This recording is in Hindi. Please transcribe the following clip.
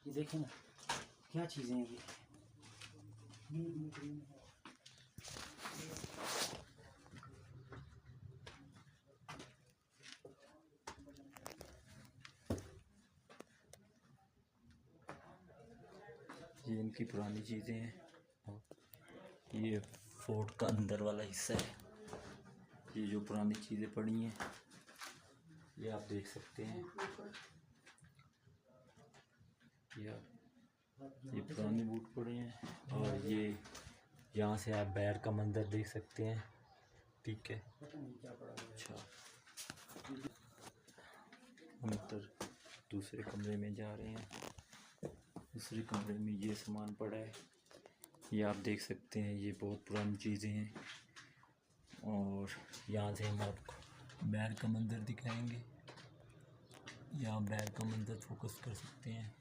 ये देखें ना क्या चीज़ें हैं ये। ये इनकी पुरानी चीज़ें हैं। ये फोर्ट का अंदर वाला हिस्सा है। ये जो पुरानी चीज़ें पड़ी हैं ये आप देख सकते हैं। ये पुराने बूट पड़े हैं और ये यहाँ से आप बैर का मंदिर देख सकते हैं। ठीक है, अच्छा हम इधर दूसरे कमरे में जा रहे हैं। दूसरे कमरे में ये सामान पड़ा है, ये आप देख सकते हैं। ये बहुत पुरानी चीज़ें हैं और यहाँ से हम आपको बैर का मंदिर दिखाएंगे। यहाँ बैर का मंदिर फोकस कर सकते हैं।